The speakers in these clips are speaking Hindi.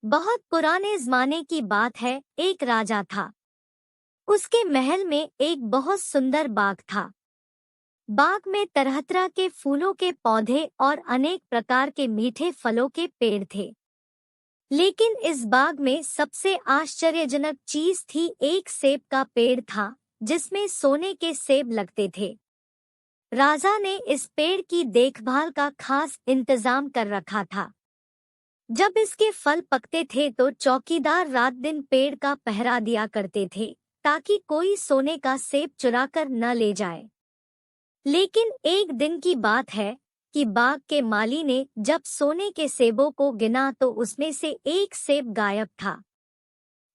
बहुत पुराने जमाने की बात है। एक राजा था। उसके महल में एक बहुत सुंदर बाग था। बाग में तरह तरह के फूलों के पौधे और अनेक प्रकार के मीठे फलों के पेड़ थे। लेकिन इस बाग में सबसे आश्चर्यजनक चीज थी, एक सेब का पेड़ था जिसमें सोने के सेब लगते थे। राजा ने इस पेड़ की देखभाल का खास इंतजाम कर रखा था। जब इसके फल पकते थे तो चौकीदार रात दिन पेड़ का पहरा दिया करते थे ताकि कोई सोने का सेब चुराकर न ले जाए। लेकिन एक दिन की बात है कि बाग के माली ने जब सोने के सेबों को गिना तो उसमें से एक सेब गायब था।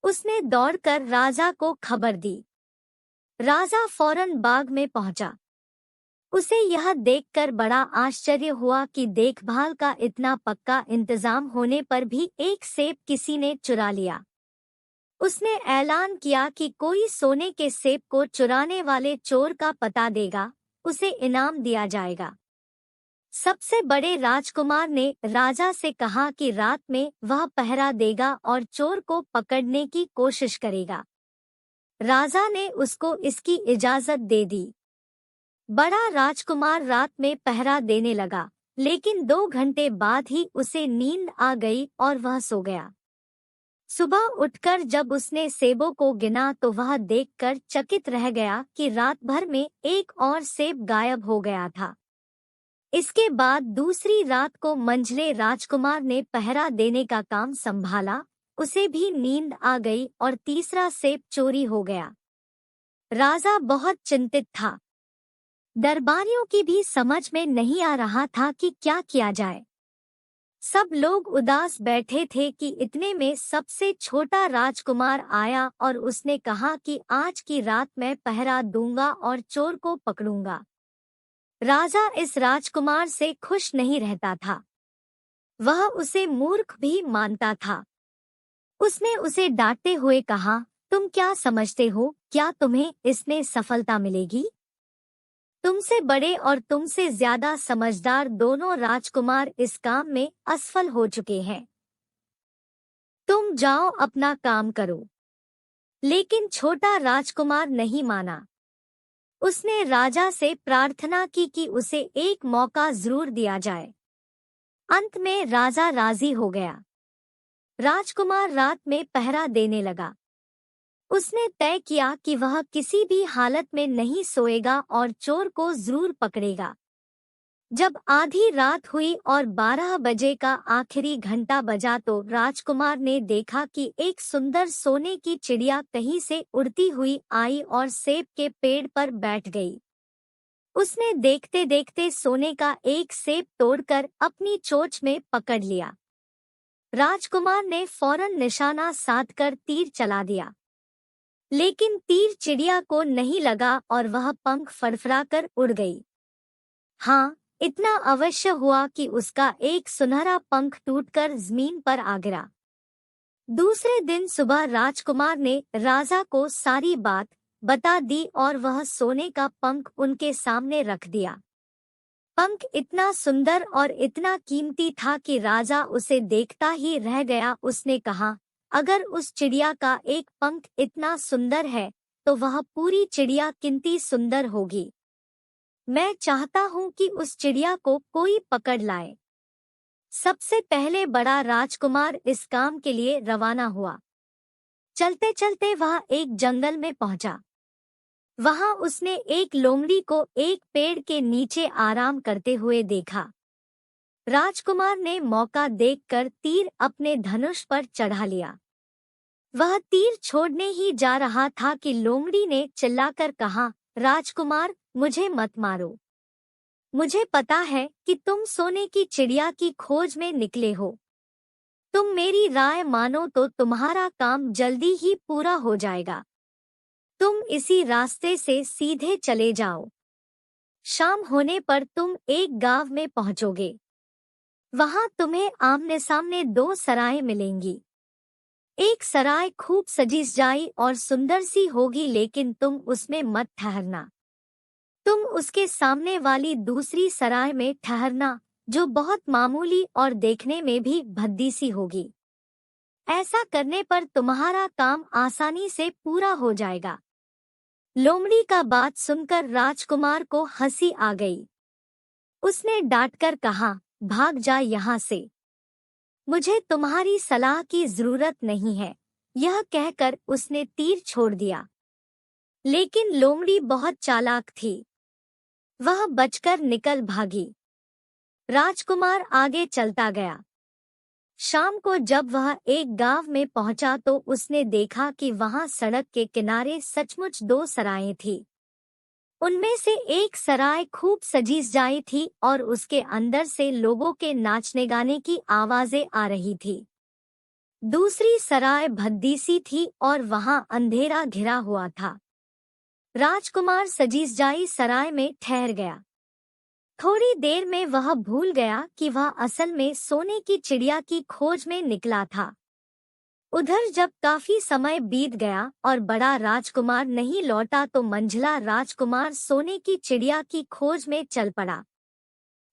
उसने दौड़कर राजा को खबर दी। राजा फौरन बाग में पहुंचा। उसे यह देखकर बड़ा आश्चर्य हुआ कि देखभाल का इतना पक्का इंतजाम होने पर भी एक सेब किसी ने चुरा लिया। उसने ऐलान किया कि कोई सोने के सेब को चुराने वाले चोर का पता देगा, उसे इनाम दिया जाएगा। सबसे बड़े राजकुमार ने राजा से कहा कि रात में वह पहरा देगा और चोर को पकड़ने की कोशिश करेगा। राजा ने उसको इसकी इजाजत दे दी। बड़ा राजकुमार रात में पहरा देने लगा, लेकिन 2 घंटे बाद ही उसे नींद आ गई और वह सो गया। सुबह उठकर जब उसने सेबों को गिना तो वह देखकर चकित रह गया कि रात भर में एक और सेब गायब हो गया था। इसके बाद दूसरी रात को मंझले राजकुमार ने पहरा देने का काम संभाला। उसे भी नींद आ गई और तीसरा सेब चोरी हो गया। राजा बहुत चिंतित था। दरबारियों की भी समझ में नहीं आ रहा था कि क्या किया जाए। सब लोग उदास बैठे थे कि इतने में सबसे छोटा राजकुमार आया और उसने कहा कि आज की रात मैं पहरा दूंगा और चोर को पकड़ूंगा। राजा इस राजकुमार से खुश नहीं रहता था। वह उसे मूर्ख भी मानता था। उसने उसे डांटते हुए कहा, तुम क्या समझते हो, क्या तुम्हें इसमें सफलता मिलेगी? तुमसे बड़े और तुमसे ज्यादा समझदार दोनों राजकुमार इस काम में असफल हो चुके हैं। तुम जाओ अपना काम करो। लेकिन छोटा राजकुमार नहीं माना। उसने राजा से प्रार्थना की कि उसे एक मौका जरूर दिया जाए। अंत में राजा राजी हो गया। राजकुमार रात में पहरा देने लगा। उसने तय किया कि वह किसी भी हालत में नहीं सोएगा और चोर को जरूर पकड़ेगा। जब आधी रात हुई और 12 बजे का आखिरी घंटा बजा तो राजकुमार ने देखा कि एक सुंदर सोने की चिड़िया कहीं से उड़ती हुई आई और सेब के पेड़ पर बैठ गई। उसने देखते देखते सोने का एक सेब तोड़कर अपनी चोंच में पकड़ लिया। राजकुमार ने फौरन निशाना साधकर तीर चला दिया, लेकिन तीर चिड़िया को नहीं लगा और वह पंख फड़फड़ाकर उड़ गई। हाँ, इतना अवश्य हुआ कि उसका एक सुनहरा पंख टूटकर जमीन पर आ गिरा। दूसरे दिन सुबह राजकुमार ने राजा को सारी बात बता दी और वह सोने का पंख उनके सामने रख दिया। पंख इतना सुंदर और इतना कीमती था कि राजा उसे देखता ही रह गया। उसने कहा, अगर उस चिड़िया का एक पंख इतना सुंदर है तो वह पूरी चिड़िया कितनी सुंदर होगी। मैं चाहता हूँ कि उस चिड़िया को कोई पकड़ लाए। सबसे पहले बड़ा राजकुमार इस काम के लिए रवाना हुआ। चलते चलते वह एक जंगल में पहुंचा। वहां उसने एक लोमड़ी को एक पेड़ के नीचे आराम करते हुए देखा। राजकुमार ने मौका देखकर तीर अपने धनुष पर चढ़ा लिया। वह तीर छोड़ने ही जा रहा था कि लोमड़ी ने चिल्लाकर कहा, राजकुमार, मुझे मत मारो। मुझे पता है कि तुम सोने की चिड़िया की खोज में निकले हो। तुम मेरी राय मानो तो तुम्हारा काम जल्दी ही पूरा हो जाएगा। तुम इसी रास्ते से सीधे चले जाओ। शाम होने पर तुम एक गांव में पहुंचोगे। वहां तुम्हें आमने सामने 2 सराय मिलेंगी। एक सराय खूब सजी सजाई और सुंदर सी होगी, लेकिन तुम उसमें मत ठहरना। तुम उसके सामने वाली दूसरी सराय में ठहरना, जो बहुत मामूली और देखने में भी भद्दी सी होगी। ऐसा करने पर तुम्हारा काम आसानी से पूरा हो जाएगा। लोमड़ी का बात सुनकर राजकुमार को हंसी आ गई। उसने डांटकर कहा, भाग जा यहाँ से। मुझे तुम्हारी सलाह की जरूरत नहीं है। यह कहकर उसने तीर छोड़ दिया। लेकिन लोमड़ी बहुत चालाक थी। वह बचकर निकल भागी। राजकुमार आगे चलता गया। शाम को जब वह एक गांव में पहुंचा तो उसने देखा कि वहां सड़क के किनारे सचमुच दो सरायें थीं। उनमें से एक सराय खूब सजी सजाई थी और उसके अंदर से लोगों के नाचने गाने की आवाजें आ रही थी। दूसरी सराय भद्दी सी थी और वहां अंधेरा घिरा हुआ था। राजकुमार सजी सजाई सराय में ठहर गया। थोड़ी देर में वह भूल गया कि वह असल में सोने की चिड़िया की खोज में निकला था। उधर जब काफी समय बीत गया और बड़ा राजकुमार नहीं लौटा तो मंझला राजकुमार सोने की चिड़िया की खोज में चल पड़ा।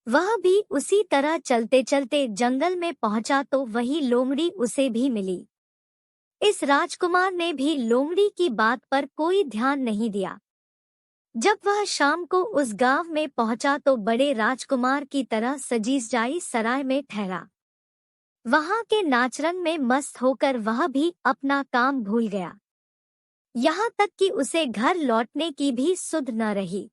वह भी उसी तरह चलते चलते जंगल में पहुंचा तो वही लोमड़ी उसे भी मिली। इस राजकुमार ने भी लोमड़ी की बात पर कोई ध्यान नहीं दिया। जब वह शाम को उस गांव में पहुंचा तो बड़े राजकुमार की तरह सजी सजाई सराय में ठहरा। वहां के नाचरंग में मस्त होकर वह भी अपना काम भूल गया। यहाँ तक कि उसे घर लौटने की भी सुध न रही।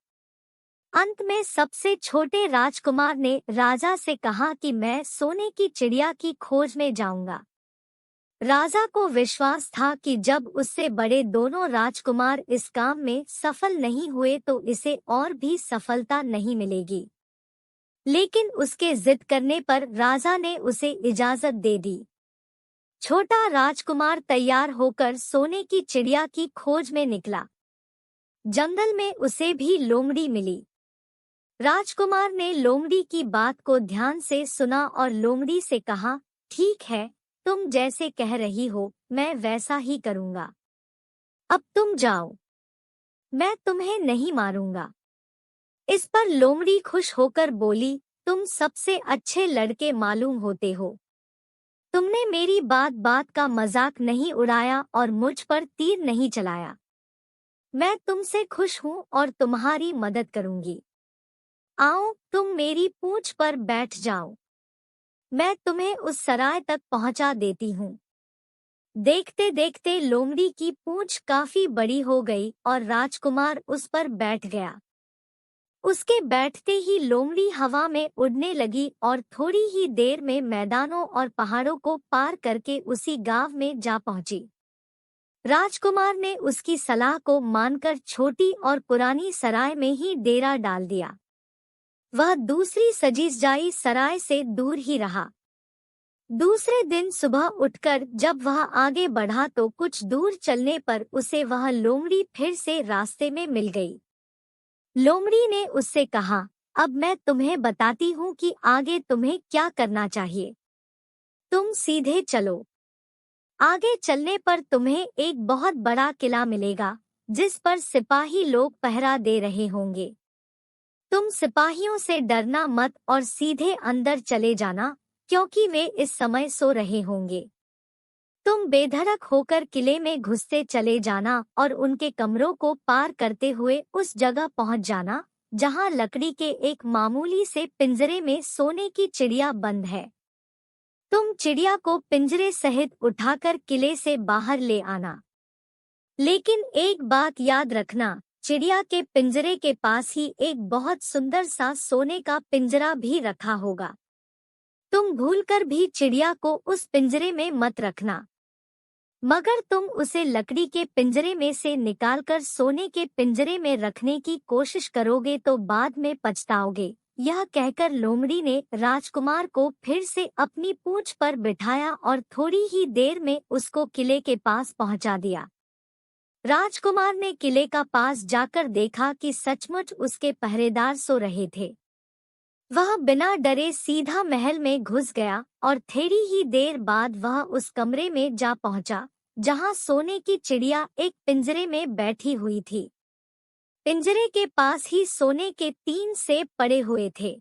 अंत में सबसे छोटे राजकुमार ने राजा से कहा कि मैं सोने की चिड़िया की खोज में जाऊंगा। राजा को विश्वास था कि जब उससे बड़े दोनों राजकुमार इस काम में सफल नहीं हुए तो इसे और भी सफलता नहीं मिलेगी। लेकिन उसके जिद करने पर राजा ने उसे इजाजत दे दी। छोटा राजकुमार तैयार होकर सोने की चिड़िया की खोज में निकला। जंगल में उसे भी लोमड़ी मिली। राजकुमार ने लोमड़ी की बात को ध्यान से सुना और लोमड़ी से कहा, ठीक है, तुम जैसे कह रही हो मैं वैसा ही करूंगा। अब तुम जाओ, मैं तुम्हें नहीं मारूंगा। इस पर लोमड़ी खुश होकर बोली, तुम सबसे अच्छे लड़के मालूम होते हो। तुमने मेरी बात बात का मजाक नहीं उड़ाया और मुझ पर तीर नहीं चलाया। मैं तुमसे खुश हूँ और तुम्हारी मदद करूंगी। आओ, तुम मेरी पूंछ पर बैठ जाओ। मैं तुम्हें उस सराय तक पहुंचा देती हूँ। देखते देखते लोमड़ी की पूंछ काफी बड़ी हो गई और राजकुमार उस पर बैठ गया। उसके बैठते ही लोमड़ी हवा में उड़ने लगी और थोड़ी ही देर में मैदानों और पहाड़ों को पार करके उसी गांव में जा पहुंची। राजकुमार ने उसकी सलाह को मानकर छोटी और पुरानी सराय में ही डेरा डाल दिया। वह दूसरी सजी सजाई सराय से दूर ही रहा। दूसरे दिन सुबह उठकर जब वह आगे बढ़ा तो कुछ दूर चलने पर उसे वह लोमड़ी फिर से रास्ते में मिल गई। लोमड़ी ने उससे कहा, अब मैं तुम्हें बताती हूँ कि आगे तुम्हें क्या करना चाहिए। तुम सीधे चलो। आगे चलने पर तुम्हें एक बहुत बड़ा किला मिलेगा जिस पर सिपाही लोग पहरा दे रहे होंगे। तुम सिपाहियों से डरना मत और सीधे अंदर चले जाना, क्योंकि वे इस समय सो रहे होंगे। तुम बेधड़क होकर किले में घुसते चले जाना और उनके कमरों को पार करते हुए उस जगह पहुंच जाना जहां लकड़ी के एक मामूली से पिंजरे में सोने की चिड़िया बंद है। तुम चिड़िया को पिंजरे सहित उठाकर किले से बाहर ले आना। लेकिन एक बात याद रखना, चिड़िया के पिंजरे के पास ही एक बहुत सुंदर सा सोने का पिंजरा भी रखा होगा। तुम भूलकर भी चिड़िया को उस पिंजरे में मत रखना। मगर तुम उसे लकड़ी के पिंजरे में से निकालकर सोने के पिंजरे में रखने की कोशिश करोगे तो बाद में पछताओगे। यह कहकर लोमड़ी ने राजकुमार को फिर से अपनी पूंछ पर बिठाया और थोड़ी ही देर में उसको किले के पास पहुंचा दिया। राजकुमार ने किले का पास जाकर देखा कि सचमुच उसके पहरेदार सो रहे थे। वह बिना डरे सीधा महल में घुस गया और थोड़ी ही देर बाद वह उस कमरे में जा पहुंचा जहां सोने की चिड़िया एक पिंजरे में बैठी हुई थी। पिंजरे के पास ही सोने के 3 सेब पड़े हुए थे।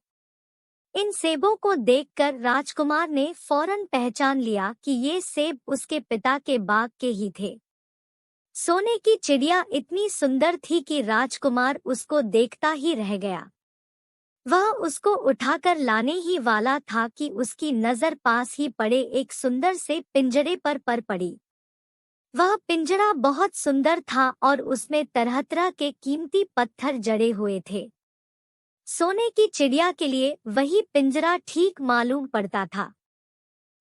इन सेबों को देखकर राजकुमार ने फौरन पहचान लिया कि ये सेब उसके पिता के बाग के ही थे। सोने की चिड़िया इतनी सुंदर थी कि राजकुमार उसको देखता ही रह गया। वह उसको उठाकर लाने ही वाला था कि उसकी नजर पास ही पड़े एक सुंदर से पिंजरे पर पड़ी। वह पिंजरा बहुत सुंदर था और उसमें तरह तरह के कीमती पत्थर जड़े हुए थे। सोने की चिड़िया के लिए वही पिंजरा ठीक मालूम पड़ता था।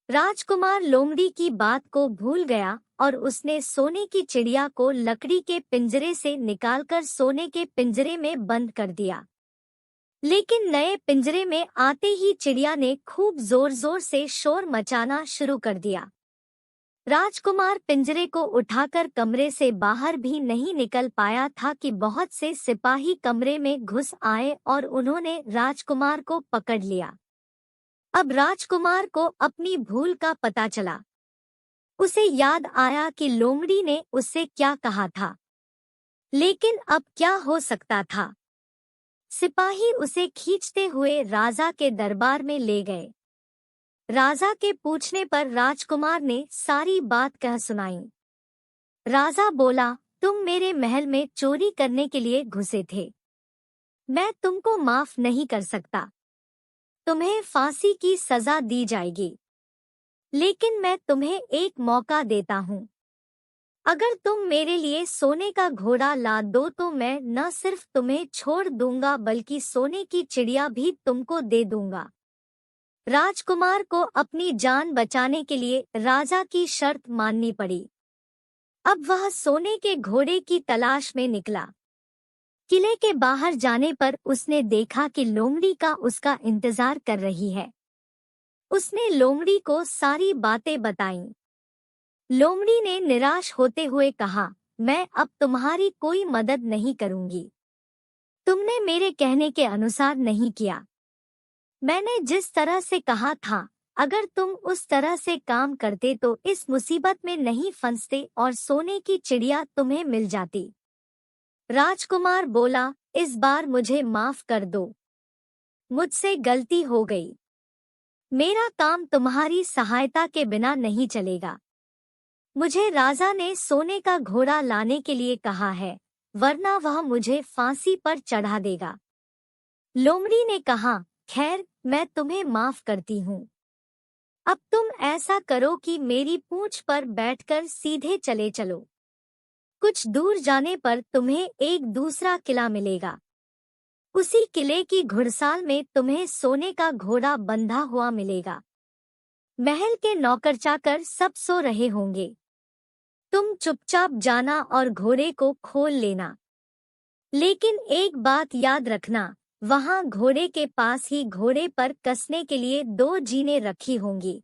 राजकुमार लोमड़ी की बात को भूल गया और उसने सोने की चिड़िया को लकड़ी के पिंजरे से निकालकर सोने के पिंजरे में बंद कर दिया। लेकिन नए पिंजरे में आते ही चिड़िया ने खूब जोर जोर से शोर मचाना शुरू कर दिया। राजकुमार पिंजरे को उठाकर कमरे से बाहर भी नहीं निकल पाया था कि बहुत से सिपाही कमरे में घुस आए और उन्होंने राजकुमार को पकड़ लिया। अब राजकुमार को अपनी भूल का पता चला। उसे याद आया कि लोमड़ी ने उससे क्या कहा था, लेकिन अब क्या हो सकता था। सिपाही उसे खींचते हुए राजा के दरबार में ले गए। राजा के पूछने पर राजकुमार ने सारी बात कह सुनाई। राजा बोला, तुम मेरे महल में चोरी करने के लिए घुसे थे। मैं तुमको माफ नहीं कर सकता। तुम्हें फांसी की सजा दी जाएगी। लेकिन मैं तुम्हें एक मौका देता हूँ। अगर तुम मेरे लिए सोने का घोड़ा ला दो तो मैं न सिर्फ तुम्हें छोड़ दूंगा बल्कि सोने की चिड़िया भी तुमको दे दूंगा। राजकुमार को अपनी जान बचाने के लिए राजा की शर्त माननी पड़ी। अब वह सोने के घोड़े की तलाश में निकला। किले के बाहर जाने पर उसने देखा कि लोमड़ी का उसका इंतजार कर रही है। उसने लोमड़ी को सारी बातें बताईं। लोमड़ी ने निराश होते हुए कहा, मैं अब तुम्हारी कोई मदद नहीं करूंगी। तुमने मेरे कहने के अनुसार नहीं किया। मैंने जिस तरह से कहा था, अगर तुम उस तरह से काम करते तो इस मुसीबत में नहीं फंसते और सोने की चिड़िया तुम्हें मिल जाती। राजकुमार बोला, इस बार मुझे माफ कर दो। मुझसे गलती हो गई। मेरा काम तुम्हारी सहायता के बिना नहीं चलेगा। मुझे राजा ने सोने का घोड़ा लाने के लिए कहा है, वरना वह मुझे फांसी पर चढ़ा देगा। लोमड़ी ने कहा, खैर, मैं तुम्हें माफ करती हूँ। अब तुम ऐसा करो कि मेरी पूंछ पर बैठकर सीधे चले चलो। कुछ दूर जाने पर तुम्हें एक दूसरा किला मिलेगा। उसी किले की घुड़साल में तुम्हें सोने का घोड़ा बंधा हुआ मिलेगा। महल के नौकर चाकर सब सो रहे होंगे। तुम चुपचाप जाना और घोड़े को खोल लेना। लेकिन एक बात याद रखना, वहां घोड़े के पास ही घोड़े पर कसने के लिए 2 जीनें रखी होंगी।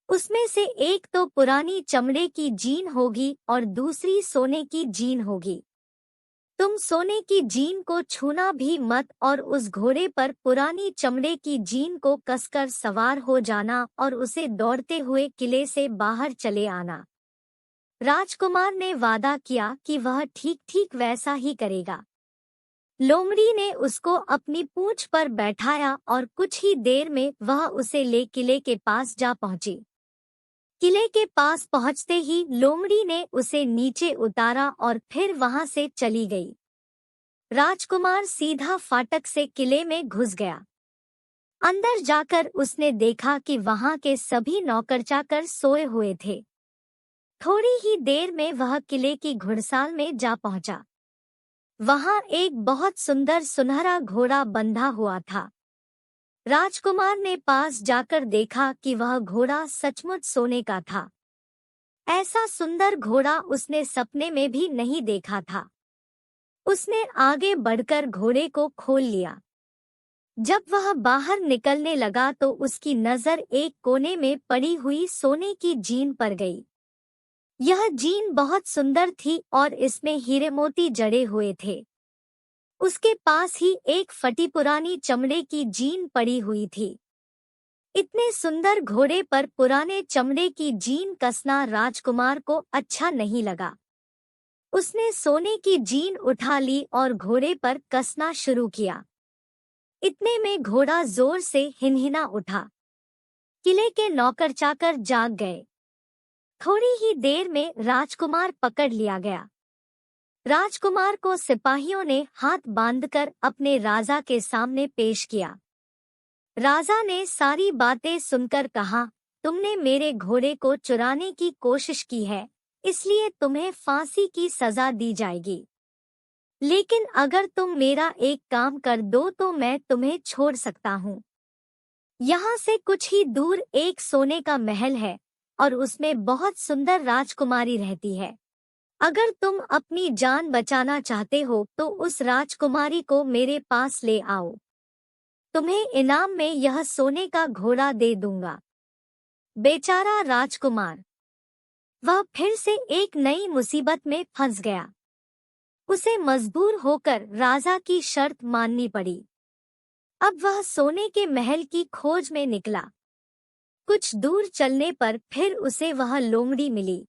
उसमें से एक तो पुरानी चमड़े की जीन होगी और दूसरी सोने की जीन होगी। तुम सोने की जीन को छूना भी मत और उस घोड़े पर पुरानी चमड़े की जीन को कसकर सवार हो जाना और उसे दौड़ते हुए किले से बाहर चले आना। राजकुमार ने वादा किया कि वह ठीक ठीक वैसा ही करेगा। लोमड़ी ने उसको अपनी पूंछ पर बैठाया और कुछ ही देर में वह उसे ले किले के पास जा पहुंची। किले के पास पहुंचते ही लोमड़ी ने उसे नीचे उतारा और फिर वहां से चली गई। राजकुमार सीधा फाटक से किले में घुस गया। अंदर जाकर उसने देखा कि वहां के सभी नौकर चाकर सोए हुए थे। थोड़ी ही देर में वह किले की घुड़साल में जा पहुंचा। वहां एक बहुत सुंदर सुनहरा घोड़ा बंधा हुआ था। राजकुमार ने पास जाकर देखा कि वह घोड़ा सचमुच सोने का था। ऐसा सुंदर घोड़ा उसने सपने में भी नहीं देखा था। उसने आगे बढ़कर घोड़े को खोल लिया। जब वह बाहर निकलने लगा तो उसकी नजर एक कोने में पड़ी हुई सोने की जीन पर गई। यह जीन बहुत सुंदर थी और इसमें हीरे मोती जड़े हुए थे। उसके पास ही एक फटी पुरानी चमड़े की जीन पड़ी हुई थी। इतने सुंदर घोड़े पर पुराने चमड़े की जीन कसना राजकुमार को अच्छा नहीं लगा। उसने सोने की जीन उठा ली और घोड़े पर कसना शुरू किया। इतने में घोड़ा जोर से हिनहिना उठा। किले के नौकर चाकर जाग गए। थोड़ी ही देर में राजकुमार पकड़ लिया गया। राजकुमार को सिपाहियों ने हाथ बांधकर अपने राजा के सामने पेश किया। राजा ने सारी बातें सुनकर कहा, तुमने मेरे घोड़े को चुराने की कोशिश की है, इसलिए तुम्हें फांसी की सजा दी जाएगी। लेकिन अगर तुम मेरा एक काम कर दो तो मैं तुम्हें छोड़ सकता हूँ। यहाँ से कुछ ही दूर एक सोने का महल है और उसमें बहुत सुंदर राजकुमारी रहती है। अगर तुम अपनी जान बचाना चाहते हो तो उस राजकुमारी को मेरे पास ले आओ। तुम्हें इनाम में यह सोने का घोड़ा दे दूंगा। बेचारा राजकुमार, वह फिर से एक नई मुसीबत में फंस गया। उसे मजबूर होकर राजा की शर्त माननी पड़ी। अब वह सोने के महल की खोज में निकला। कुछ दूर चलने पर फिर उसे वह लोमड़ी मिली।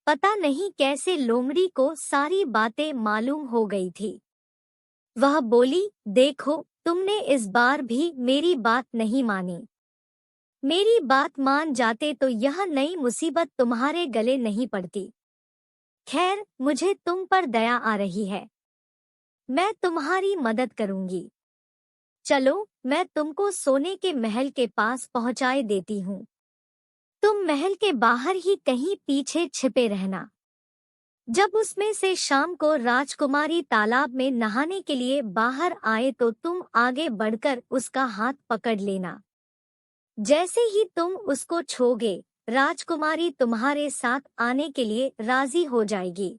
पता नहीं कैसे लोमड़ी को सारी बातें मालूम हो गई थी। वह बोली, देखो, तुमने इस बार भी मेरी बात नहीं मानी। मेरी बात मान जाते तो यह नई मुसीबत तुम्हारे गले नहीं पड़ती। खैर, मुझे तुम पर दया आ रही है। मैं तुम्हारी मदद करूंगी। चलो, मैं तुमको सोने के महल के पास पहुंचाए देती हूँ। तुम महल के बाहर ही कहीं पीछे छिपे रहना। जब उसमें से शाम को राजकुमारी तालाब में नहाने के लिए बाहर आए तो तुम आगे बढ़कर उसका हाथ पकड़ लेना। जैसे ही तुम उसको छूओगे, राजकुमारी तुम्हारे साथ आने के लिए राजी हो जाएगी।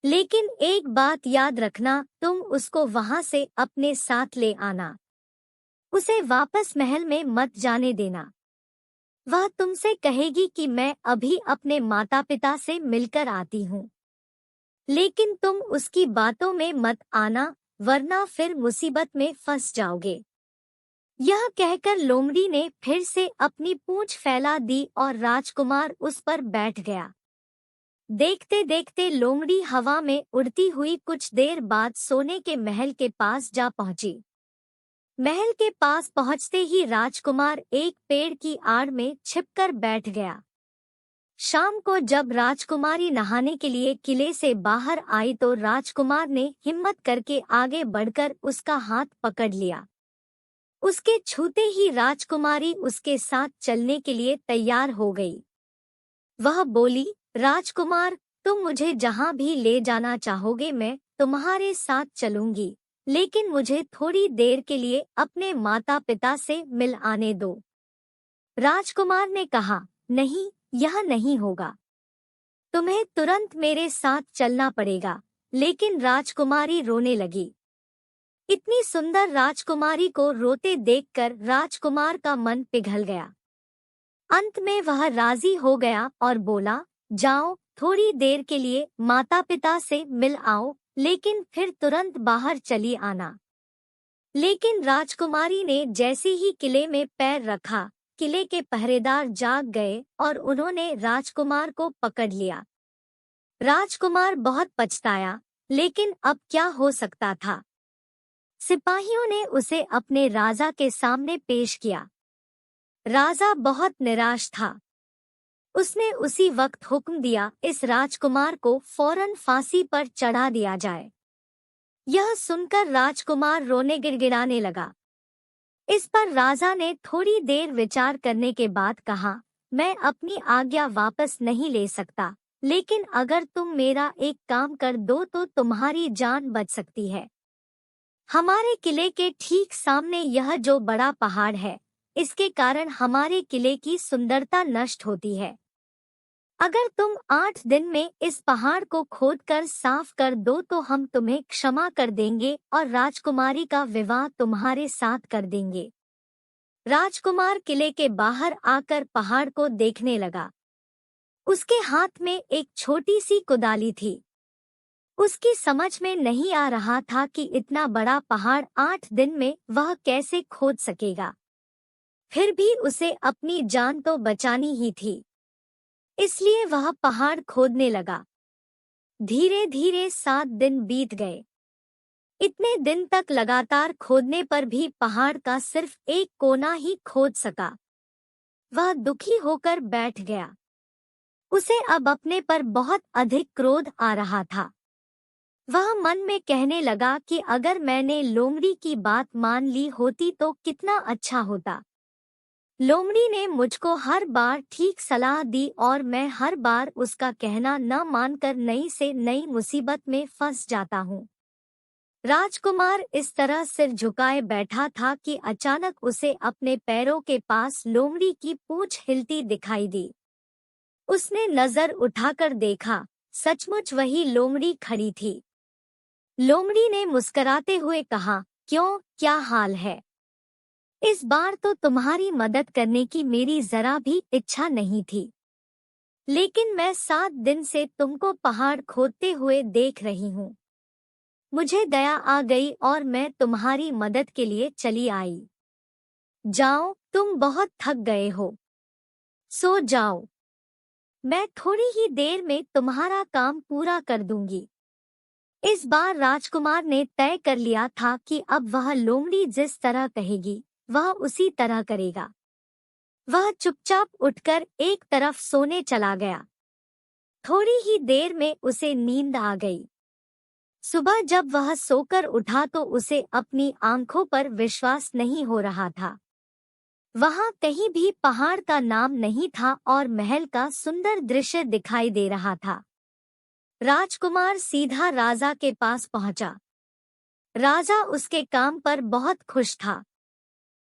लेकिन एक बात याद रखना, तुम उसको वहां से अपने साथ ले आना। उसे वापस महल में मत जाने देना। वह तुमसे कहेगी कि मैं अभी अपने माता पिता से मिलकर आती हूँ। लेकिन तुम उसकी बातों में मत आना, वरना फिर मुसीबत में फंस जाओगे। यह कहकर लोमड़ी ने फिर से अपनी पूंछ फैला दी और राजकुमार उस पर बैठ गया। देखते देखते लोमड़ी हवा में उड़ती हुई कुछ देर बाद सोने के महल के पास जा पहुंची। महल के पास पहुंचते ही राजकुमार एक पेड़ की आड़ में छिपकर बैठ गया। शाम को जब राजकुमारी नहाने के लिए किले से बाहर आई तो राजकुमार ने हिम्मत करके आगे बढ़कर उसका हाथ पकड़ लिया। उसके छूते ही राजकुमारी उसके साथ चलने के लिए तैयार हो गई। वह बोली, राजकुमार, तुम मुझे जहाँ भी ले जाना चाहोगे मैं तुम्हारे साथ चलूंगी, लेकिन मुझे थोड़ी देर के लिए अपने माता पिता से मिल आने दो। राजकुमार ने कहा, नहीं, यह नहीं होगा। तुम्हें तुरंत मेरे साथ चलना पड़ेगा। लेकिन राजकुमारी रोने लगी। इतनी सुंदर राजकुमारी को रोते देखकर राजकुमार का मन पिघल गया। अंत में वह राजी हो गया और बोला, जाओ, थोड़ी देर के लिए माता पिता से मिल आओ, लेकिन फिर तुरंत बाहर चली आना। लेकिन राजकुमारी ने जैसे ही किले में पैर रखा, किले के पहरेदार जाग गए और उन्होंने राजकुमार को पकड़ लिया। राजकुमार बहुत पछताया, लेकिन अब क्या हो सकता था। सिपाहियों ने उसे अपने राजा के सामने पेश किया। राजा बहुत निराश था। उसने उसी वक्त हुक्म दिया, इस राजकुमार को फौरन फांसी पर चढ़ा दिया जाए। यह सुनकर राजकुमार रोने गिड़गिड़ाने लगा। इस पर राजा ने थोड़ी देर विचार करने के बाद कहा, मैं अपनी आज्ञा वापस नहीं ले सकता, लेकिन अगर तुम मेरा एक काम कर दो तो तुम्हारी जान बच सकती है। हमारे किले के ठीक सामने यह जो बड़ा पहाड़ है, इसके कारण हमारे किले की सुंदरता नष्ट होती है। अगर तुम 8 दिन में इस पहाड़ को खोदकर साफ कर दो तो हम तुम्हें क्षमा कर देंगे और राजकुमारी का विवाह तुम्हारे साथ कर देंगे। राजकुमार किले के बाहर आकर पहाड़ को देखने लगा। उसके हाथ में एक छोटी सी कुदाली थी। उसकी समझ में नहीं आ रहा था कि इतना बड़ा पहाड़ 8 दिन में वह कैसे खोद सकेगा। फिर भी उसे अपनी जान तो बचानी ही थी, इसलिए वह पहाड़ खोदने लगा। धीरे धीरे 7 दिन बीत गए। इतने दिन तक लगातार खोदने पर भी पहाड़ का सिर्फ एक कोना ही खोद सका। वह दुखी होकर बैठ गया। उसे अब अपने पर बहुत अधिक क्रोध आ रहा था। वह मन में कहने लगा कि अगर मैंने लोमड़ी की बात मान ली होती तो कितना अच्छा होता। लोमड़ी ने मुझको हर बार ठीक सलाह दी और मैं हर बार उसका कहना न मानकर नई से नई मुसीबत में फंस जाता हूँ। राजकुमार इस तरह सिर झुकाए बैठा था कि अचानक उसे अपने पैरों के पास लोमड़ी की पूंछ हिलती दिखाई दी। उसने नजर उठाकर देखा, सचमुच वही लोमड़ी खड़ी थी। लोमड़ी ने मुस्कुराते हुए कहा, क्यों, क्या हाल है? इस बार तो तुम्हारी मदद करने की मेरी जरा भी इच्छा नहीं थी, लेकिन मैं 7 दिन से तुमको पहाड़ खोदते हुए देख रही हूँ। मुझे दया आ गई और मैं तुम्हारी मदद के लिए चली आई। जाओ, तुम बहुत थक गए हो, सो जाओ। मैं थोड़ी ही देर में तुम्हारा काम पूरा कर दूंगी। इस बार राजकुमार ने तय कर लिया था कि अब वह लोमड़ी जिस तरह कहेगी वह उसी तरह करेगा। वह चुपचाप उठकर एक तरफ सोने चला गया। थोड़ी ही देर में उसे नींद आ गई। सुबह जब वह सोकर उठा तो उसे अपनी आंखों पर विश्वास नहीं हो रहा था। वहां कहीं भी पहाड़ का नाम नहीं था और महल का सुंदर दृश्य दिखाई दे रहा था। राजकुमार सीधा राजा के पास पहुंचा। राजा उसके काम पर बहुत खुश था।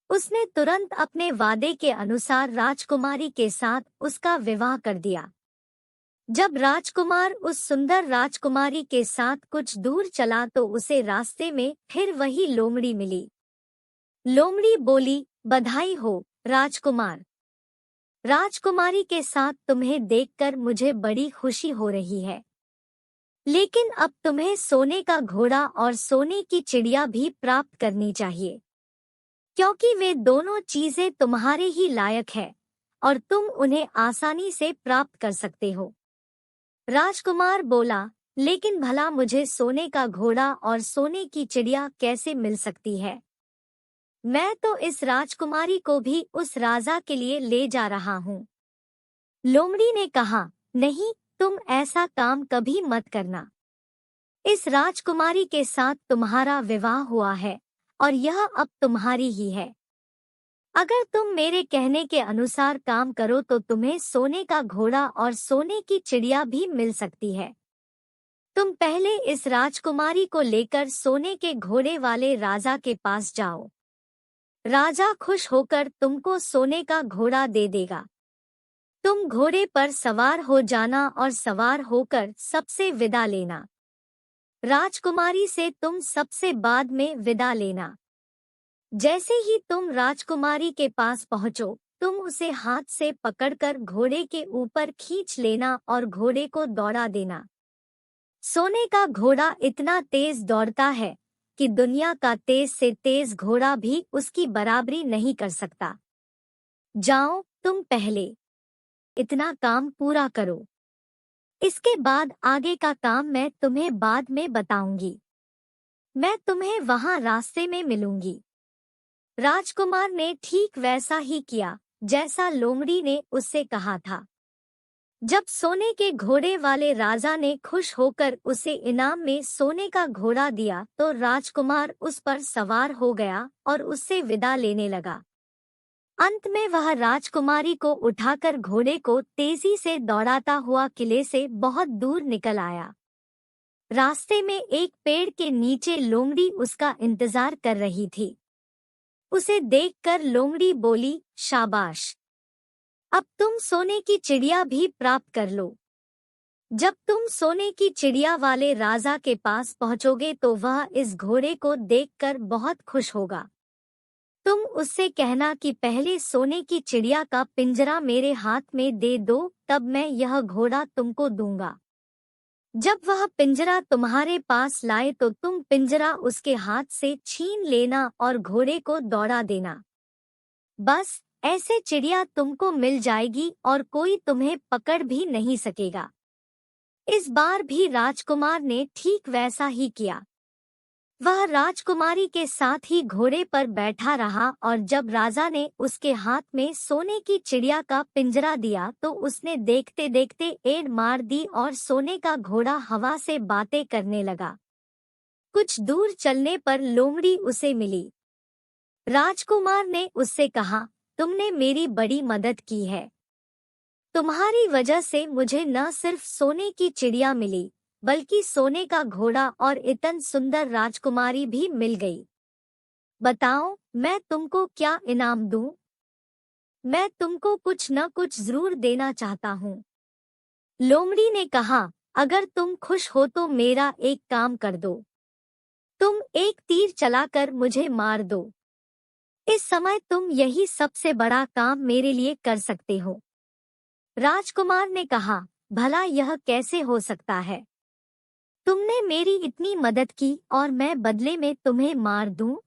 उसने तुरंत अपने वादे के अनुसार राजकुमारी के साथ उसका विवाह कर दिया। जब राजकुमार उस सुंदर राजकुमारी के साथ कुछ दूर चला तो उसे रास्ते में फिर वही लोमड़ी मिली। लोमड़ी बोली, बधाई हो राजकुमार। राजकुमारी के साथ तुम्हें देखकर मुझे बड़ी खुशी हो रही है, लेकिन अब तुम्हें सोने का घोड़ा और सोने की चिड़िया भी प्राप्त करनी चाहिए, क्योंकि वे दोनों चीजें तुम्हारे ही लायक है और तुम उन्हें आसानी से प्राप्त कर सकते हो। राजकुमार बोला, लेकिन भला मुझे सोने का घोड़ा और सोने की चिड़िया कैसे मिल सकती है? मैं तो इस राजकुमारी को भी उस राजा के लिए ले जा रहा हूँ। लोमड़ी ने कहा, नहीं, तुम ऐसा काम कभी मत करना। इस राजकुमारी के साथ तुम्हारा विवाह हुआ है और यह अब तुम्हारी ही है। अगर तुम मेरे कहने के अनुसार काम करो तो तुम्हें सोने का घोड़ा और सोने की चिड़िया भी मिल सकती है। तुम पहले इस राजकुमारी को लेकर सोने के घोड़े वाले राजा के पास जाओ। राजा खुश होकर तुमको सोने का घोड़ा दे देगा। तुम घोड़े पर सवार हो जाना और सवार होकर सबसे विदा लेना। राजकुमारी से तुम सबसे बाद में विदा लेना। जैसे ही तुम राजकुमारी के पास पहुंचो, तुम उसे हाथ से पकड़कर घोड़े के ऊपर खींच लेना और घोड़े को दौड़ा देना। सोने का घोड़ा इतना तेज दौड़ता है कि दुनिया का तेज से तेज घोड़ा भी उसकी बराबरी नहीं कर सकता। जाओ, तुम पहले इतना काम पूरा करो। इसके बाद आगे का काम मैं तुम्हें बाद में बताऊंगी। मैं तुम्हें वहां रास्ते में मिलूंगी। राजकुमार ने ठीक वैसा ही किया जैसा लोमड़ी ने उससे कहा था। जब सोने के घोड़े वाले राजा ने खुश होकर उसे इनाम में सोने का घोड़ा दिया तो राजकुमार उस पर सवार हो गया और उससे विदा लेने लगा। अंत में वह राजकुमारी को उठाकर घोड़े को तेजी से दौड़ाता हुआ किले से बहुत दूर निकल आया। रास्ते में एक पेड़ के नीचे लोमड़ी उसका इंतजार कर रही थी। उसे देखकर लोमड़ी बोली, शाबाश, अब तुम सोने की चिड़िया भी प्राप्त कर लो। जब तुम सोने की चिड़िया वाले राजा के पास पहुंचोगे तो वह इस घोड़े को देखकर बहुत खुश होगा। तुम उससे कहना कि पहले सोने की चिड़िया का पिंजरा मेरे हाथ में दे दो, तब मैं यह घोड़ा तुमको दूंगा। जब वह पिंजरा तुम्हारे पास लाए तो तुम पिंजरा उसके हाथ से छीन लेना और घोड़े को दौड़ा देना। बस ऐसे चिड़िया तुमको मिल जाएगी और कोई तुम्हें पकड़ भी नहीं सकेगा। इस बार भी राजकुमार ने ठीक वैसा ही किया। वह राजकुमारी के साथ ही घोड़े पर बैठा रहा और जब राजा ने उसके हाथ में सोने की चिड़िया का पिंजरा दिया तो उसने देखते देखते एड़ मार दी और सोने का घोड़ा हवा से बातें करने लगा। कुछ दूर चलने पर लोमड़ी उसे मिली। राजकुमार ने उससे कहा, तुमने मेरी बड़ी मदद की है। तुम्हारी वजह से मुझे न सिर्फ सोने की चिड़िया मिली बल्कि सोने का घोड़ा और इतन सुंदर राजकुमारी भी मिल गई। बताओ, मैं तुमको क्या इनाम दूं? मैं तुमको कुछ न कुछ जरूर देना चाहता हूँ। लोमड़ी ने कहा, अगर तुम खुश हो तो मेरा एक काम कर दो। तुम एक तीर चलाकर मुझे मार दो। इस समय तुम यही सबसे बड़ा काम मेरे लिए कर सकते हो। राजकुमार ने कहा, भला यह कैसे हो सकता है? तुमने मेरी इतनी मदद की और मैं बदले में तुम्हें मार दूं?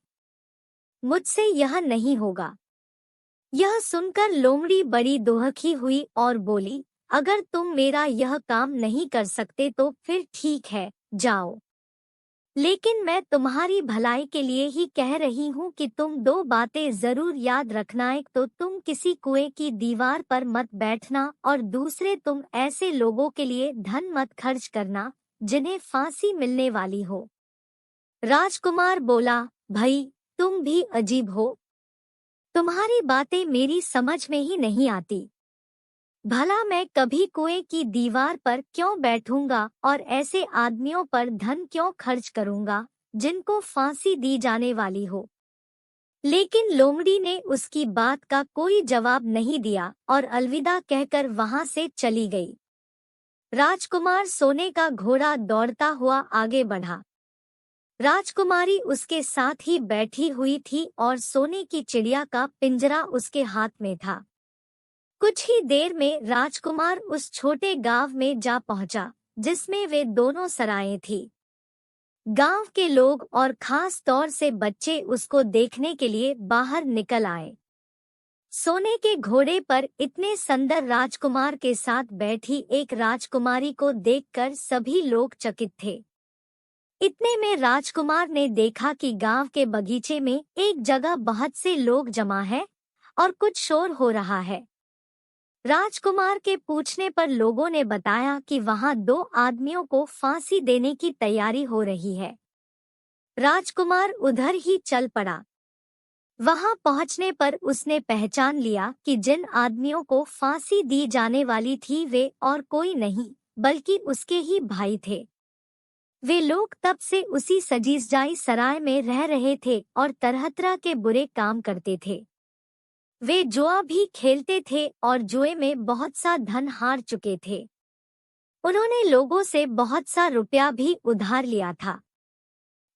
मुझसे यह नहीं होगा। यह सुनकर लोमड़ी बड़ी दुखी हुई और बोली, अगर तुम मेरा यह काम नहीं कर सकते तो फिर ठीक है, जाओ। लेकिन मैं तुम्हारी भलाई के लिए ही कह रही हूँ कि तुम दो बातें जरूर याद रखना। एक तो तुम किसी कुएं की दीवार पर मत बैठना और दूसरे तुम ऐसे लोगों के लिए धन मत खर्च करना जिन्हें फांसी मिलने वाली हो। राजकुमार बोला, भाई, तुम भी अजीब हो। तुम्हारी बातें मेरी समझ में ही नहीं आती। भला मैं कभी कुएं की दीवार पर क्यों बैठूंगा और ऐसे आदमियों पर धन क्यों खर्च करूंगा जिनको फांसी दी जाने वाली हो। लेकिन लोमड़ी ने उसकी बात का कोई जवाब नहीं दिया और अलविदा कहकर वहां से चली गई। राजकुमार सोने का घोड़ा दौड़ता हुआ आगे बढ़ा। राजकुमारी उसके साथ ही बैठी हुई थी और सोने की चिड़िया का पिंजरा उसके हाथ में था। कुछ ही देर में राजकुमार उस छोटे गांव में जा पहुंचा जिसमें वे दोनों सराएं थी। गांव के लोग और खास तौर से बच्चे उसको देखने के लिए बाहर निकल आए। सोने के घोड़े पर इतने सुंदर राजकुमार के साथ बैठी एक राजकुमारी को देखकर सभी लोग चकित थे। इतने में राजकुमार ने देखा कि गांव के बगीचे में एक जगह बहुत से लोग जमा हैं और कुछ शोर हो रहा है। राजकुमार के पूछने पर लोगों ने बताया कि वहां दो आदमियों को फांसी देने की तैयारी हो रही है। राजकुमार उधर ही चल पड़ा। वहां पहुंचने पर उसने पहचान लिया कि जिन आदमियों को फांसी दी जाने वाली थी वे और कोई नहीं बल्कि उसके ही भाई थे। वे लोग तब से उसी सजीसजाई सराय में रह रहे थे और तरह तरह के बुरे काम करते थे। वे जुआ भी खेलते थे और जुए में बहुत सा धन हार चुके थे। उन्होंने लोगों से बहुत सा रुपया भी उधार लिया था।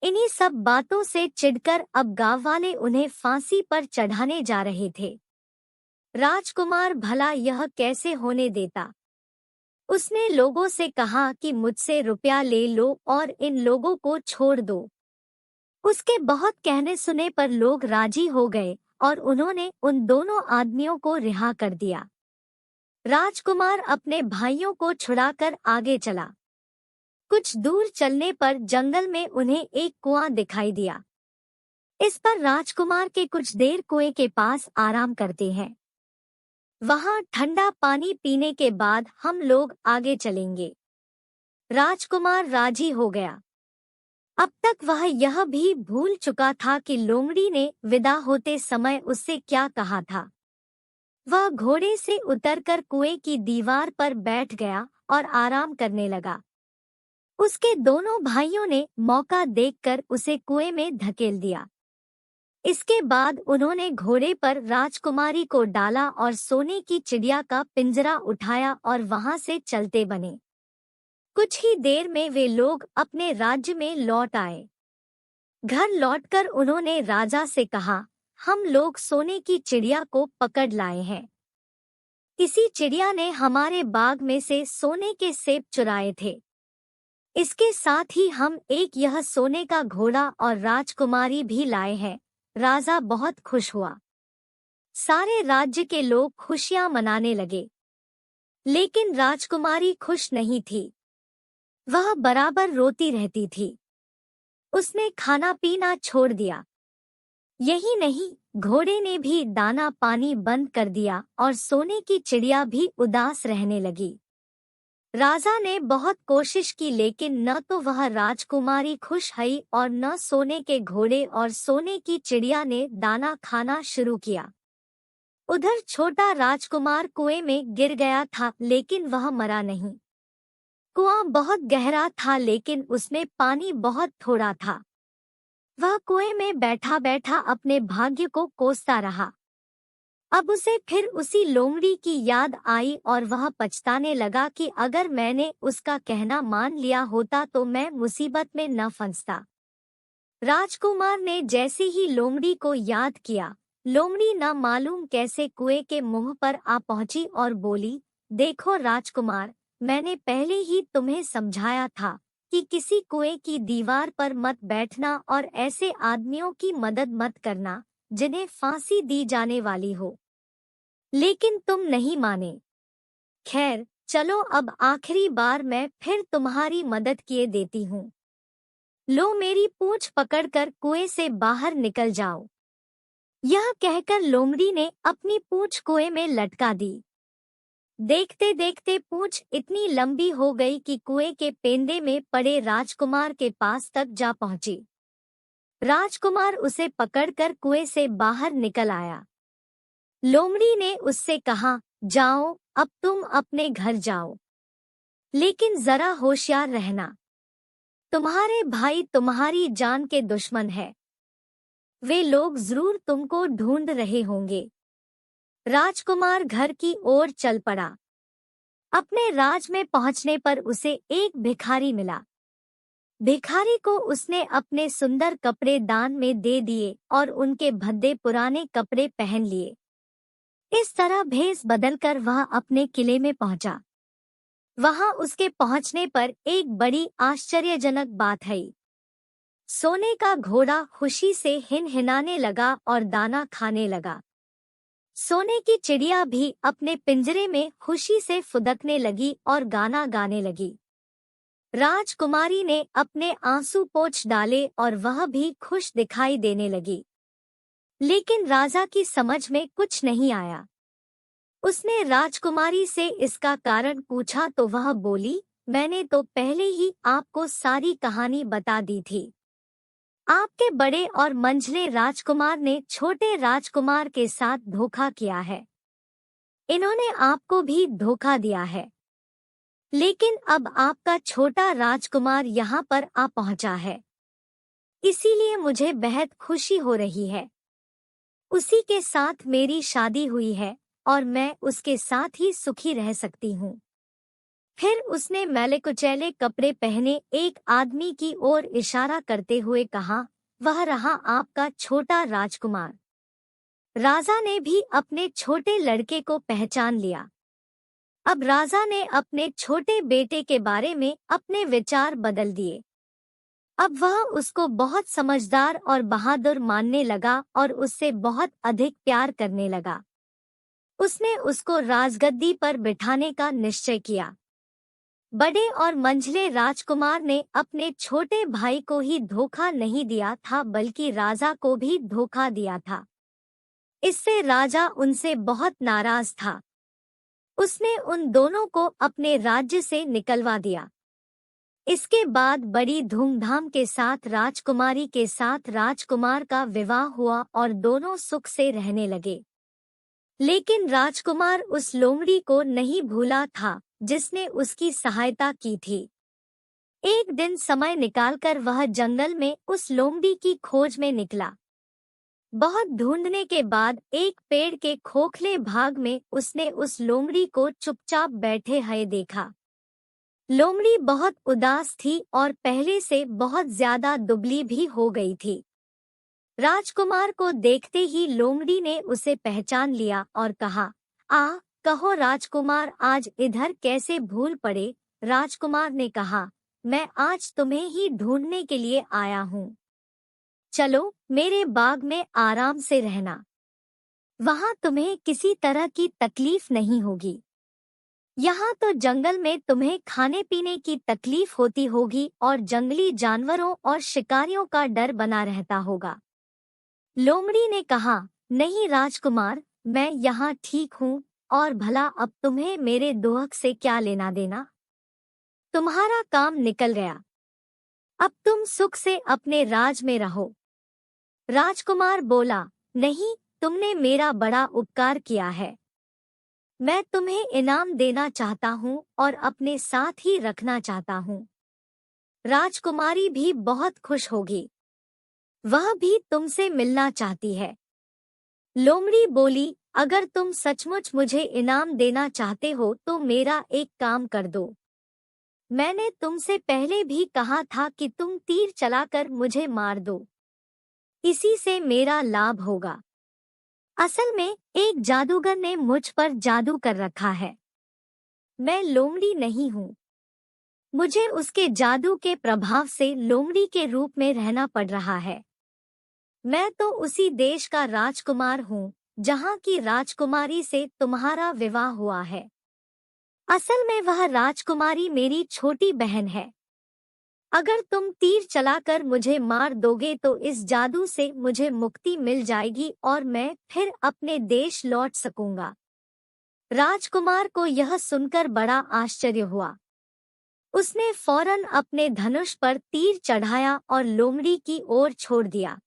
इन्हीं सब बातों से चिढ़कर अब गांव वाले उन्हें फांसी पर चढ़ाने जा रहे थे। राजकुमार भला यह कैसे होने देता। उसने लोगों से कहा कि मुझसे रुपया ले लो और इन लोगों को छोड़ दो। उसके बहुत कहने सुने पर लोग राजी हो गए और उन्होंने उन दोनों आदमियों को रिहा कर दिया। राजकुमार अपने भाइयों को छुड़ाकर आगे चला। कुछ दूर चलने पर जंगल में उन्हें एक कुआं दिखाई दिया। इस पर राजकुमार के कुछ देर कुएं के पास आराम करते हैं। वहां ठंडा पानी पीने के बाद हम लोग आगे चलेंगे। राजकुमार राजी हो गया। अब तक वह यह भी भूल चुका था कि लोमड़ी ने विदा होते समय उससे क्या कहा था। वह घोड़े से उतरकर कुएं की दीवार पर बैठ गया और आराम करने लगा। उसके दोनों भाइयों ने मौका देखकर उसे कुएं में धकेल दिया। इसके बाद उन्होंने घोड़े पर राजकुमारी को डाला और सोने की चिड़िया का पिंजरा उठाया और वहां से चलते बने। कुछ ही देर में वे लोग अपने राज्य में लौट आए। घर लौटकर उन्होंने राजा से कहा, हम लोग सोने की चिड़िया को पकड़ लाए हैं। इसी चिड़िया ने हमारे बाग में से सोने के सेब चुराए थे। इसके साथ ही हम एक यह सोने का घोड़ा और राजकुमारी भी लाए हैं। राजा बहुत खुश हुआ। सारे राज्य के लोग खुशियां मनाने लगे। लेकिन राजकुमारी खुश नहीं थी। वह बराबर रोती रहती थी। उसने खाना पीना छोड़ दिया। यही नहीं, घोड़े ने भी दाना पानी बंद कर दिया और सोने की चिड़िया भी उदास रहने लगी। राजा ने बहुत कोशिश की, लेकिन न तो वह राजकुमारी खुश हुई और न सोने के घोड़े और सोने की चिड़िया ने दाना खाना शुरू किया। उधर छोटा राजकुमार कुएं में गिर गया था, लेकिन वह मरा नहीं। कुआं बहुत गहरा था, लेकिन उसमें पानी बहुत थोड़ा था। वह कुएं में बैठा बैठा अपने भाग्य को कोसता रहा। अब उसे फिर उसी लोमड़ी की याद आई और वह पछताने लगा कि अगर मैंने उसका कहना मान लिया होता तो मैं मुसीबत में न फंसता। राजकुमार ने जैसे ही लोमड़ी को याद किया, लोमड़ी न मालूम कैसे कुएं के मुंह पर आ पहुंची और बोली, देखो राजकुमार, मैंने पहले ही तुम्हें समझाया था कि किसी कुएं की दीवार पर मत बैठना और ऐसे आदमियों की मदद मत करना जिन्हें फांसी दी जाने वाली हो। लेकिन तुम नहीं माने। खैर, चलो अब आखिरी बार मैं फिर तुम्हारी मदद किए देती हूँ। लो, मेरी पूंछ पकड़कर कुएं से बाहर निकल जाओ। यह कहकर लोमड़ी ने अपनी पूंछ कुएं में लटका दी। देखते देखते पूंछ इतनी लंबी हो गई कि कुएं के पेंदे में पड़े राजकुमार के पास तक जा पहुंची। राजकुमार उसे पकड़कर कुएं से बाहर निकल आया। लोमड़ी ने उससे कहा, जाओ, अब तुम अपने घर जाओ, लेकिन जरा होशियार रहना। तुम्हारे भाई तुम्हारी जान के दुश्मन है। वे लोग जरूर तुमको ढूंढ रहे होंगे। राजकुमार घर की ओर चल पड़ा। अपने राज में पहुंचने पर उसे एक भिखारी मिला। भिखारी को उसने अपने सुंदर कपड़े दान में दे दिए और उनके भद्दे पुराने कपड़े पहन लिए। इस तरह भेष बदलकर वह अपने किले में पहुंचा। वहां उसके पहुंचने पर एक बड़ी आश्चर्यजनक बात आई। सोने का घोड़ा खुशी से हिनहिनाने लगा और दाना खाने लगा। सोने की चिड़िया भी अपने पिंजरे में खुशी से फुदकने लगी और गाना गाने लगी। राजकुमारी ने अपने आंसू पोंछ डाले और वह भी खुश दिखाई देने लगी। लेकिन राजा की समझ में कुछ नहीं आया। उसने राजकुमारी से इसका कारण पूछा तो वह बोली, मैंने तो पहले ही आपको सारी कहानी बता दी थी। आपके बड़े और मंझले राजकुमार ने छोटे राजकुमार के साथ धोखा किया है। इन्होंने आपको भी धोखा दिया है। लेकिन अब आपका छोटा राजकुमार यहाँ पर आ पहुँचा है, इसीलिए मुझे बेहद खुशी हो रही है। उसी के साथ मेरी शादी हुई है और मैं उसके साथ ही सुखी रह सकती हूँ। फिर उसने मैले कुचैले कपड़े पहने एक आदमी की ओर इशारा करते हुए कहा, वह रहा आपका छोटा राजकुमार। राजा ने भी अपने छोटे लड़के को पहचान लिया। अब राजा ने अपने छोटे बेटे के बारे में अपने विचार बदल दिए। अब वह उसको बहुत समझदार और बहादुर मानने लगा और उससे बहुत अधिक प्यार करने लगा। उसने उसको राजगद्दी पर बिठाने का निश्चय किया। बड़े और मंझले राजकुमार ने अपने छोटे भाई को ही धोखा नहीं दिया था, बल्कि राजा को भी धोखा दिया था। इससे राजा उनसे बहुत नाराज था। उसने उन दोनों को अपने राज्य से निकलवा दिया। इसके बाद बड़ी धूमधाम के साथ राजकुमारी के साथ राजकुमार का विवाह हुआ और दोनों सुख से रहने लगे। लेकिन राजकुमार उस लोमड़ी को नहीं भूला था जिसने उसकी सहायता की थी। एक दिन समय निकालकर वह जंगल में उस लोमड़ी की खोज में निकला। बहुत ढूंढने के बाद एक पेड़ के खोखले भाग में उसने उस लोमड़ी को चुपचाप बैठे हुए देखा। लोमड़ी बहुत उदास थी और पहले से बहुत ज्यादा दुबली भी हो गई थी। राजकुमार को देखते ही लोमड़ी ने उसे पहचान लिया और कहा, कहो राजकुमार, आज इधर कैसे भूल पड़े। राजकुमार ने कहा, मैं आज तुम्हें ही ढूंढने के लिए आया हूँ। चलो मेरे बाग में आराम से रहना, वहाँ तुम्हें किसी तरह की तकलीफ नहीं होगी। यहाँ तो जंगल में तुम्हें खाने पीने की तकलीफ होती होगी और जंगली जानवरों और शिकारियों का डर बना रहता होगा। लोमड़ी ने कहा, नहीं राजकुमार, मैं यहाँ ठीक हूँ, और भला अब तुम्हें मेरे दुहक से क्या लेना देना? तुम्हारा काम निकल गया। अब तुम सुख से अपने राज में रहो। राजकुमार बोला, नहीं, तुमने मेरा बड़ा उपकार किया है। मैं तुम्हें इनाम देना चाहता हूँ और अपने साथ ही रखना चाहता हूँ। राजकुमारी भी बहुत खुश होगी। वह भी तुमसे मिलना चाहती है। लोमड़ी बोली, अगर तुम सचमुच मुझे इनाम देना चाहते हो तो मेरा एक काम कर दो। मैंने तुमसे पहले भी कहा था कि तुम तीर चलाकर मुझे मार दो। इसी से मेरा लाभ होगा। असल में एक जादूगर ने मुझ पर जादू कर रखा है। मैं लोमड़ी नहीं हूँ। मुझे उसके जादू के प्रभाव से लोमड़ी के रूप में रहना पड़ रहा है। मैं तो उसी देश का राजकुमार हूँ जहाँ की राजकुमारी से तुम्हारा विवाह हुआ है। असल में वह राजकुमारी मेरी छोटी बहन है। अगर तुम तीर चलाकर मुझे मार दोगे तो इस जादू से मुझे मुक्ति मिल जाएगी और मैं फिर अपने देश लौट सकूंगा। राजकुमार को यह सुनकर बड़ा आश्चर्य हुआ। उसने फौरन अपने धनुष पर तीर चढ़ाया और लोमड़ी की ओर छोड़ दिया।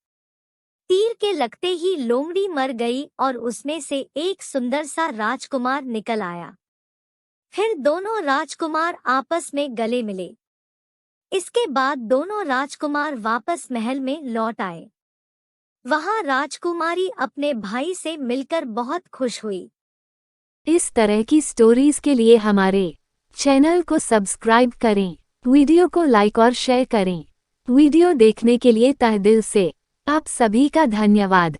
तीर के लगते ही लोमड़ी मर गई और उसमें से एक सुंदर सा राजकुमार निकल आया। फिर दोनों राजकुमार आपस में गले मिले। इसके बाद दोनों राजकुमार वापस महल में लौट आए। वहां राजकुमारी अपने भाई से मिलकर बहुत खुश हुई। इस तरह की स्टोरीज के लिए हमारे चैनल को सब्सक्राइब करें, वीडियो को लाइक और शेयर करें। वीडियो देखने के लिए तहे दिल से आप सभी का धन्यवाद।